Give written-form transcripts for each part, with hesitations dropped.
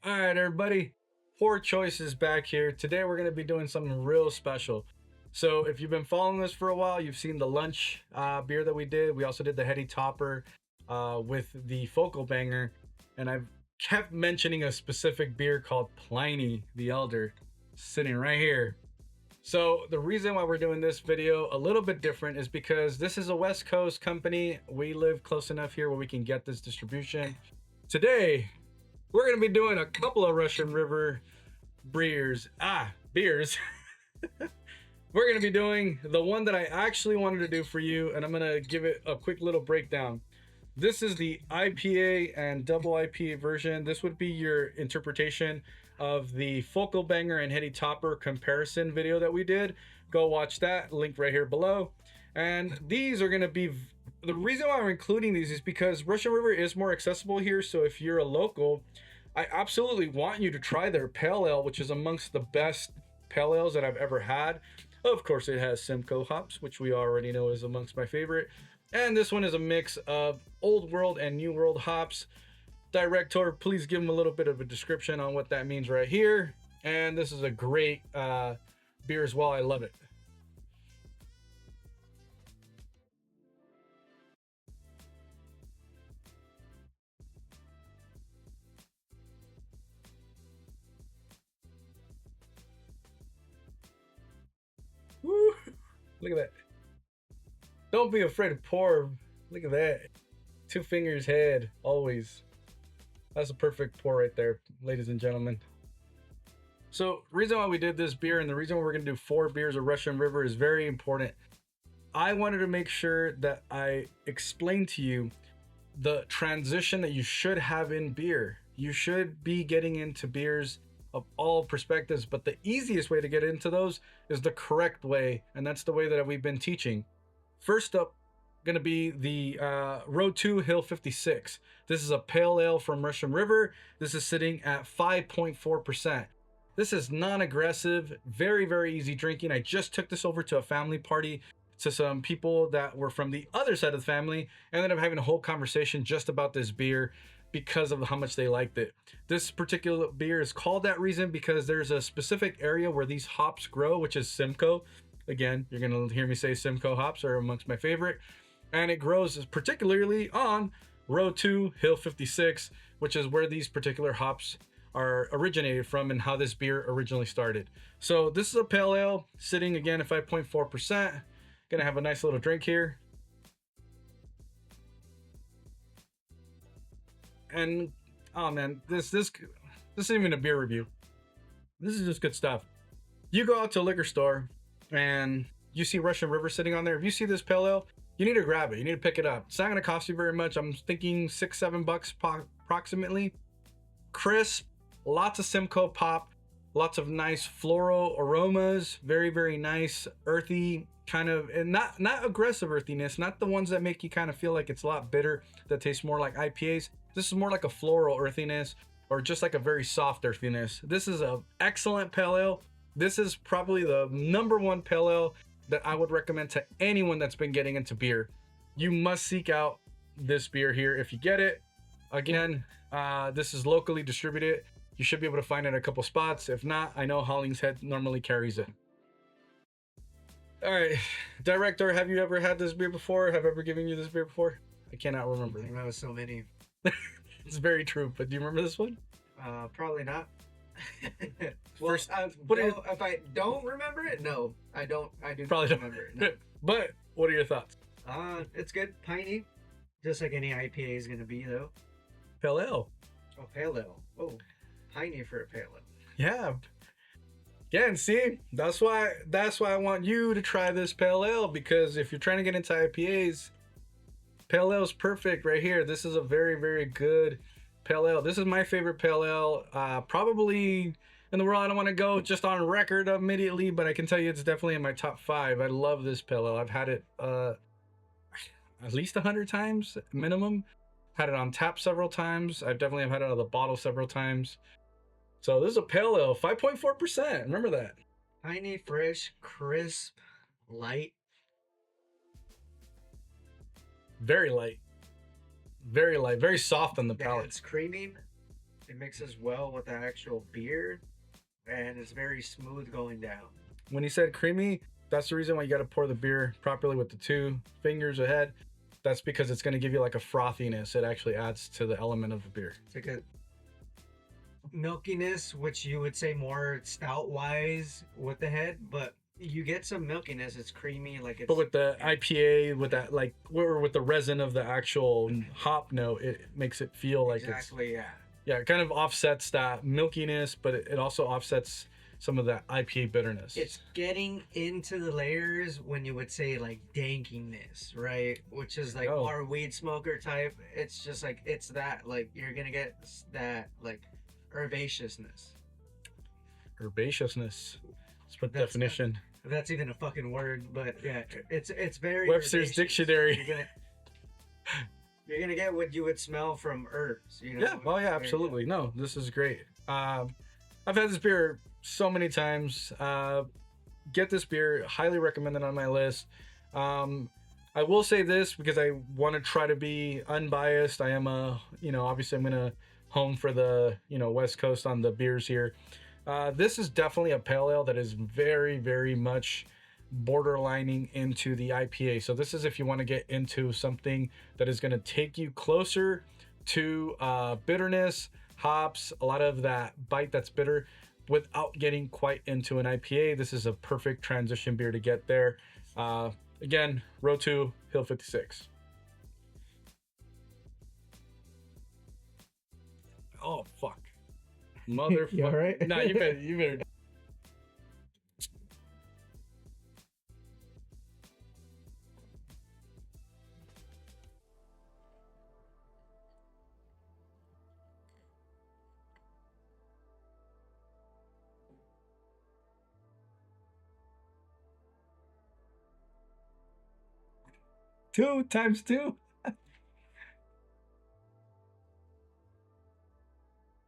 All right, everybody. Poor Choices back here. Today we're going to be doing something real special. So if you've been following us for a while, you've seen the lunch beer that we did. We also did the Heady Topper with the Focal Banger. And I've kept mentioning a specific beer called Pliny the Elder sitting right here. So the reason why we're doing this video a little bit different is because this is a West Coast company. We live close enough here where we can get this distribution. Today, we're going to be doing a couple of Russian River beers. We're going to be doing the one that I actually wanted to do for you, and I'm going to give it a quick little breakdown. This is the IPA and double IPA version. This would be your interpretation of the Focal Banger and Heady Topper comparison video that we did. Go watch that, link right here below. And these are going to be, the reason why we're including these is because Russian River is more accessible here. So if you're a local, I absolutely want you to try their pale ale, which is amongst the best pale ales that I've ever had. Of course, it has Simcoe hops, which we already know is amongst my favorite. And this one is a mix of old world and new world hops. Director, please give them a little bit of a description on what that means right here. And this is a great beer as well. I love it. Woo! Look at that. Don't be afraid to pour. Look at that. 2 fingers head, always. That's a perfect pour right there, ladies and gentlemen. So, reason why we did this beer and the reason why we're going to do 4 beers of Russian River is very important. I wanted to make sure that I explain to you the transition that you should have in beer. You should be getting into beers of all perspectives, but the easiest way to get into those is the correct way, and that's the way that we've been teaching. First up, gonna be the Road 2 Hill 56. This is a pale ale from Russian River. This is sitting at 5.4%. This is non-aggressive, very, very easy drinking. I just took this over to a family party to some people that were from the other side of the family, and ended up having a whole conversation just about this beer because of how much they liked it. This particular beer is called that reason because there's a specific area where these hops grow, which is Simcoe. Again, you're gonna hear me say Simcoe hops are amongst my favorite. And it grows particularly on Road 2 Hill 56, which is where these particular hops are originated from and how this beer originally started. So this is a pale ale sitting again at 5.4%. Gonna have a nice little drink here. And oh man, this isn't even a beer review. This is just good stuff. You go out to a liquor store and you see Russian River sitting on there. If you see this pale ale, you need to grab it. You need to pick it up. It's not going to cost you very much. I'm thinking $6-7 approximately. Crisp, lots of Simcoe pop, lots of nice floral aromas. Very, very nice, earthy kind of, and not aggressive earthiness. Not the ones that make you kind of feel like it's a lot bitter. That tastes more like IPAs. This is more like a floral earthiness, or just like a very soft earthiness. This is an excellent pale ale. This is probably the #1 pale ale that I would recommend to anyone that's been getting into beer. You must seek out this beer here if you get it. Again, this is locally distributed. You should be able to find it in a couple spots. If not, I know Hollingshead normally carries it. All right, Director, have you ever had this beer before? Have I ever given you this beer before? I cannot remember. I know so many. It's very true, but do you remember this one? Probably not. Well, if I don't remember it, no, I don't. I do Probably not don't. remember it. No. But what are your thoughts? It's good, piney, just like any IPA is gonna be though. Pale ale. Oh, pale ale. Oh, piney for a pale ale. Yeah. Again, see, that's why I want you to try this pale ale, because if you're trying to get into IPAs, pale ale is perfect right here. This is a very, very good pale ale. This is my favorite pale ale, probably in the world. I don't want to go just on record immediately, but I can tell you it's definitely in my top 5. I love this pale ale. I've had it at least 100 times minimum. Had it on tap several times. I've definitely had it out of the bottle several times. So this is a pale ale, 5.4%. Remember that. Piney, fresh, crisp, light. Very light. Very light. Very soft on the palate. It's creamy. It mixes well with the actual beer, and it's very smooth going down. When you said creamy, that's the reason why you got to pour the beer properly with the 2 fingers ahead. That's because it's going to give you like a frothiness. It actually adds to the element of the beer. It's like a milkiness, which you would say more stout wise with the head, but you get some milkiness. It's creamy, like it's. But with the IPA, with that like, or with the resin of the actual hop note, it makes it feel like exactly, it's it kind of offsets that milkiness, but it also offsets some of that IPA bitterness. It's getting into the layers when you would say like dankiness, right? Which is like our weed smoker type. It's just like it's that like you're gonna get that like herbaceousness. Herbaceousness. Let's put definition. If that's even a fucking word, but yeah, it's very Webster's Dictionary. You're gonna get what you would smell from herbs, you know? Yeah, oh yeah, absolutely. No, this is great. I've had this beer so many times. Get this beer, highly recommended on my list. I will say this because I want to try to be unbiased. I am obviously I'm gonna home for the West Coast on the beers here. This is definitely a pale ale that is very, very much borderlining into the IPA. So this is if you want to get into something that is going to take you closer to bitterness, hops, a lot of that bite that's bitter without getting quite into an IPA. This is a perfect transition beer to get there. Again, Row 2, Hill 56. Oh, fuck. Motherfucker. You all right? Nah, you better. Two times two.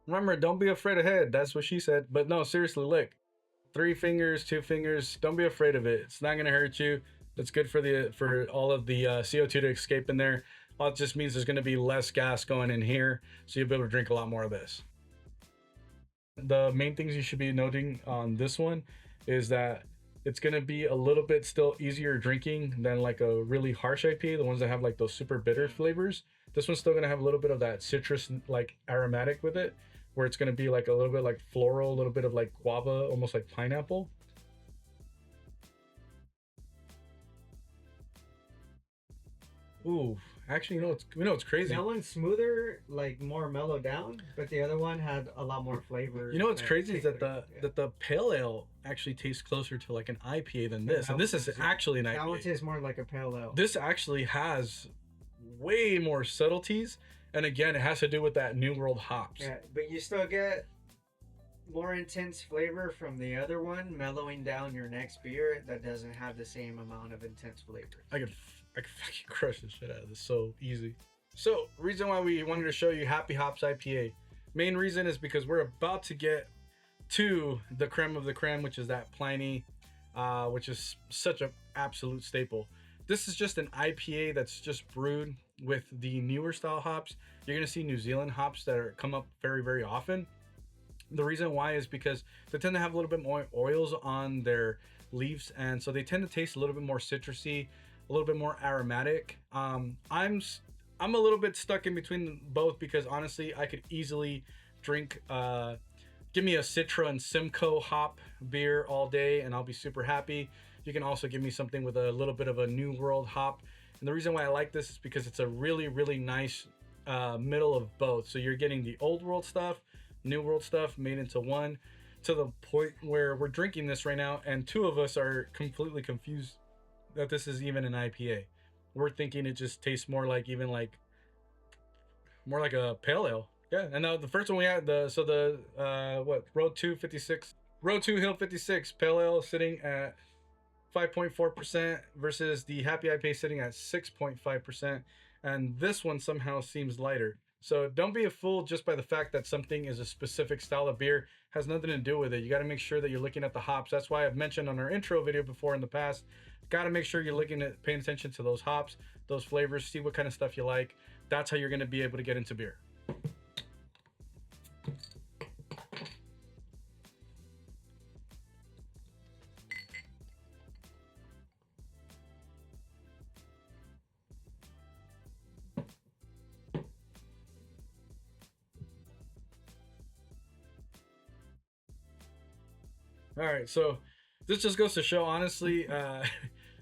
Remember, don't be afraid of head. That's what she said. But no, seriously, look. 3 fingers, 2 fingers. Don't be afraid of it. It's not gonna hurt you. It's good for all of the CO2 to escape in there. All it just means there's gonna be less gas going in here, so you'll be able to drink a lot more of this. The main things you should be noting on this one is that it's gonna be a little bit still easier drinking than like a really harsh IPA, the ones that have like those super bitter flavors. This one's still gonna have a little bit of that citrus like aromatic with it, where it's going to be like a little bit like floral, a little bit of like guava, almost like pineapple. Ooh, actually, it's crazy. That one's smoother, like more mellow down, but the other one had a lot more flavor. You know what's crazy is that the pale ale actually tastes closer to like an IPA than this, and this is actually an IPA. That one tastes more like a pale ale. This actually has way more subtleties. And again, it has to do with that New World hops. Yeah, but you still get more intense flavor from the other one, mellowing down your next beer that doesn't have the same amount of intense flavor. I could fucking crush the shit out of this so easy. So, reason why we wanted to show you Happy Hops IPA. Main reason is because we're about to get to the creme of the creme, which is that Pliny, which is such an absolute staple. This is just an IPA that's just brewed with the newer style hops. You're gonna see New Zealand hops that come up very, very often. The reason why is because they tend to have a little bit more oils on their leaves, and so they tend to taste a little bit more citrusy, a little bit more aromatic. I'm a little bit stuck in between both because honestly, I could easily drink. Give me a Citra and Simcoe hop beer all day, and I'll be super happy. You can also give me something with a little bit of a New World hop. And the reason why I like this is because it's a really, really nice middle of both. So you're getting the old world stuff, new world stuff made into one, to the point where we're drinking this right now and 2 of us are completely confused that this is even an IPA. We're thinking it just tastes more like more like a pale ale. Yeah, and now the first one we had Row 2 56, Row 2 Hill 56 pale ale sitting at 5.4% versus the Happy IPA sitting at 6.5%, and this one somehow seems lighter. So don't be a fool just by the fact that something is a specific style of beer. It has nothing to do with it. You got to make sure that you're looking at the hops. That's why I've mentioned on our intro video before in the past, got to make sure you're paying attention to those hops, those flavors, see what kind of stuff you like. That's how you're going to be able to get into beer. All right, so this just goes to show, honestly,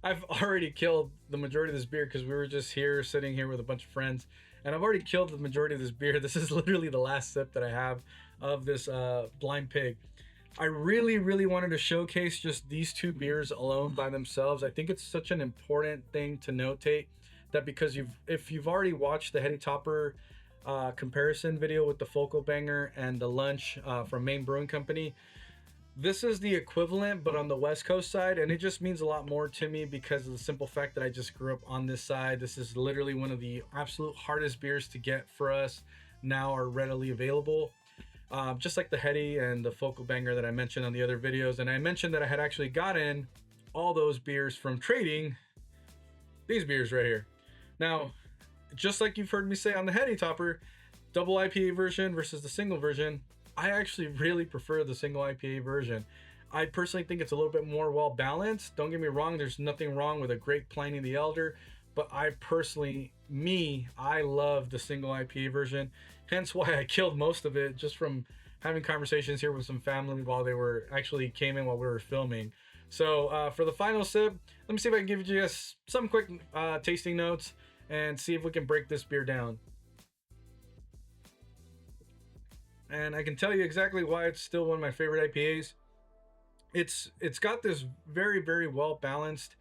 I've already killed the majority of this beer because we were just here, sitting here with a bunch of friends, and I've already killed the majority of this beer. This is literally the last sip that I have of this Blind Pig. I really, really wanted to showcase just these two beers alone by themselves. I think it's such an important thing to notate that because if you've already watched the Heady Topper comparison video with the Focal Banger and the Lunch from Maine Brewing Company, this is the equivalent, but on the West Coast side, and it just means a lot more to me because of the simple fact that I just grew up on this side. This is literally one of the absolute hardest beers to get for us now are readily available. Just like the Heady and the Focal Banger that I mentioned on the other videos. And I mentioned that I had actually gotten all those beers from trading these beers right here. Now, just like you've heard me say on the Heady Topper, double IPA version versus the single version, I actually really prefer the single IPA version. I personally think it's a little bit more well balanced. Don't get me wrong, there's nothing wrong with a great Pliny the Elder, but I personally, I love the single IPA version. Hence why I killed most of it just from having conversations here with some family while they were actually came in while we were filming. So for the final sip, let me see if I can give you guys some quick tasting notes and see if we can break this beer down. And I can tell you exactly why it's still one of my favorite IPAs. It's got this very, very well balanced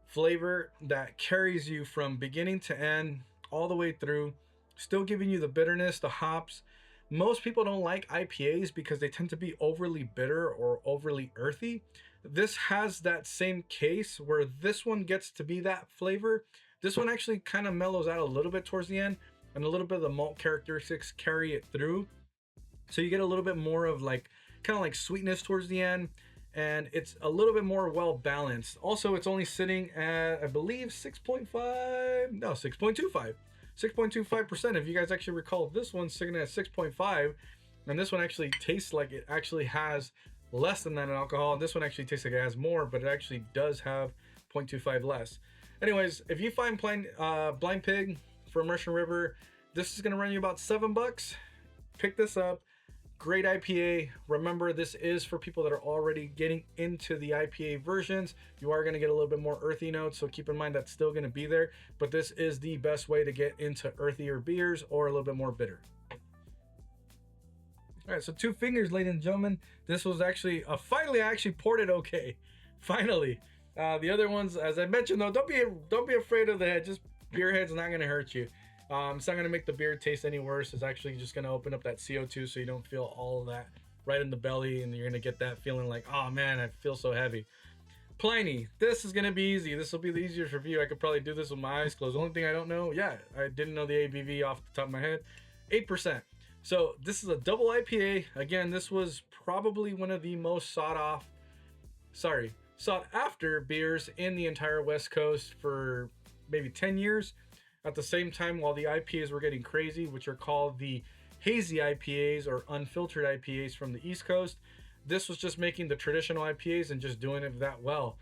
flavor that carries you from beginning to end all the way through, still giving you the bitterness, the hops. Most people don't like IPAs because they tend to be overly bitter or overly earthy. This has that same case where this one gets to be that flavor. This one actually kind of mellows out a little bit towards the end, and a little bit of the malt characteristics carry it through. So you get a little bit more of like kind of like sweetness towards the end, and it's a little bit more well balanced. Also, it's only sitting at, I believe, 6.25%. If you guys actually recall, this one's sitting at 6.5, and this one actually tastes like it actually has less than that in alcohol. And this one actually tastes like it has more, but it actually does have 0.25 less. Anyways, if you find Blind Pig from Russian River, this is gonna run you about $7. Pick this up. Great IPA. Remember, this is for people that are already getting into the IPA versions. You are going to get a little bit more earthy notes, so keep in mind that's still going to be there. But this is the best way to get into earthier beers or a little bit more bitter. All right, so 2 fingers, ladies and gentlemen. This was actually finally I actually poured it okay. Finally. The other ones, as I mentioned though, don't be afraid of the head. Just beer head's not going to hurt you. It's not going to make the beer taste any worse. It's actually just going to open up that CO2 so you don't feel all of that right in the belly, and you're going to get that feeling like, oh man, I feel so heavy. Pliny, this is going to be easy. This will be the easiest review. I could probably do this with my eyes closed. The only thing I don't know, I didn't know the ABV off the top of my head. 8%. So this is a double IPA. Again, this was probably one of the most sought after beers in the entire West Coast for maybe 10 years. At the same time, while the IPAs were getting crazy, which are called the hazy IPAs or unfiltered IPAs from the East Coast, this was just making the traditional IPAs and just doing it that well.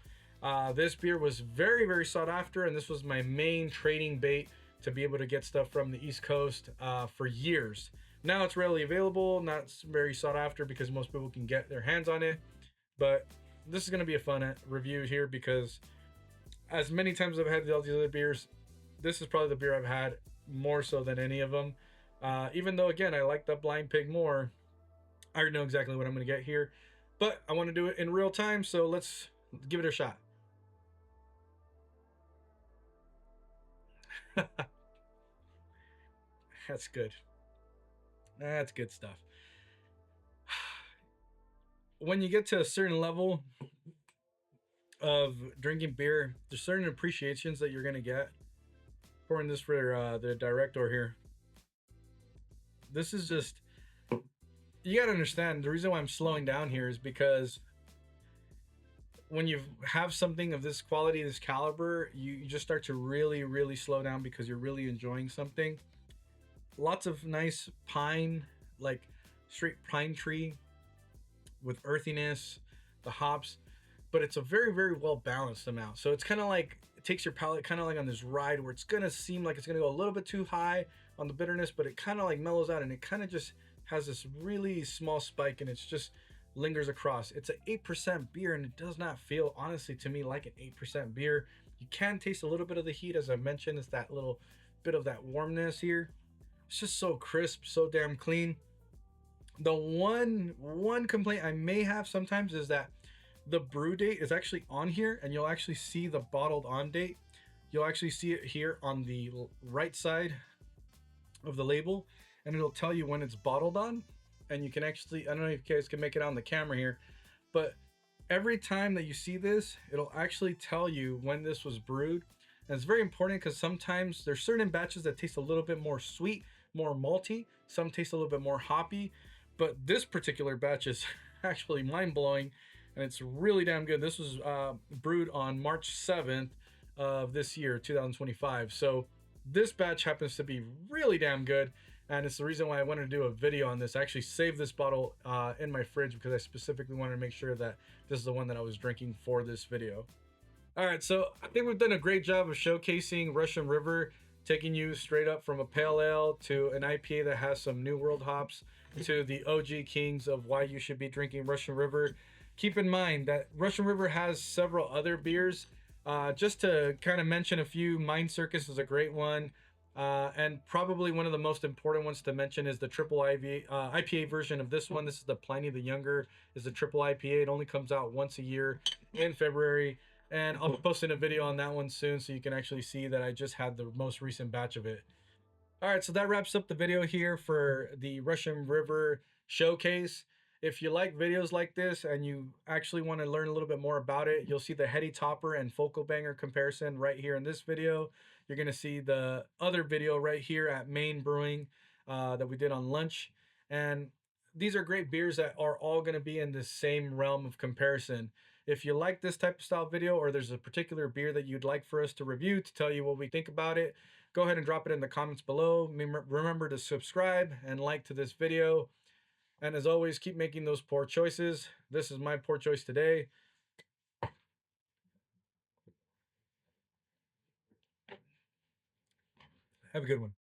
This beer was very, very sought after, and this was my main trading bait to be able to get stuff from the East Coast for years. Now it's readily available, not very sought after because most people can get their hands on it, but this is going to be a fun review here because as many times as I've had all these other beers, this is probably the beer I've had more so than any of them. Even though, again, I like the Blind Pig more, I already know exactly what I'm going to get here. But I want to do it in real time, so let's give it a shot. That's good. That's good stuff. When you get to a certain level of drinking beer, there's certain appreciations that you're going to get. Pouring this for the director here. This is just, you gotta understand, the reason why I'm slowing down here is because when you have something of this quality, this caliber, you just start to really, really slow down because you're really enjoying something. Lots of nice pine, like straight pine tree with earthiness, the hops, but it's a very, very well balanced amount. So it's kind of like, it takes your palate kind of like on this ride where it's gonna seem like it's gonna go a little bit too high on the bitterness, but it kind of like mellows out and it kind of just has this really small spike, and it's just lingers across. It's an 8% beer, and it does not feel, honestly, to me like an 8% beer. You can taste a little bit of the heat, as I mentioned. It's that little bit of that warmness here. It's just so crisp, so damn clean. The one complaint I may have sometimes is that the brew date is actually on here, and you'll actually see the bottled on date. You'll actually see it here on the right side of the label, and it'll tell you when it's bottled on. And you can actually, I don't know if you guys can make it on the camera here, but every time that you see this, it'll actually tell you when this was brewed. And it's very important because sometimes there's certain batches that taste a little bit more sweet, more malty. Some taste a little bit more hoppy. But this particular batch is actually mind blowing, and it's really damn good. This was brewed on March 7th of this year, 2025. So this batch happens to be really damn good, and it's the reason why I wanted to do a video on this. I actually saved this bottle in my fridge because I specifically wanted to make sure that this is the one that I was drinking for this video. All right, so I think we've done a great job of showcasing Russian River, taking you straight up from a pale ale to an IPA that has some New World hops to the OG kings of why you should be drinking Russian River. Keep in mind that Russian River has several other beers. Just to kind of mention a few, Mind Circus is a great one. And probably one of the most important ones to mention is the triple IPA version of this one. This is the Pliny the Younger, is the triple IPA. It only comes out once a year in February. And I'll be posting a video on that one soon so you can actually see that I just had the most recent batch of it. All right, so that wraps up the video here for the Russian River showcase. If you like videos like this and you actually want to learn a little bit more about it, you'll see the Heady Topper and Focal Banger comparison right here in this video. You're going to see the other video right here at Maine Brewing that we did on lunch. And these are great beers that are all going to be in the same realm of comparison. If you like this type of style video, or there's a particular beer that you'd like for us to review to tell you what we think about it, go ahead and drop it in the comments below. Remember to subscribe and like to this video. And as always, keep making those poor choices. This is my poor choice today. Have a good one.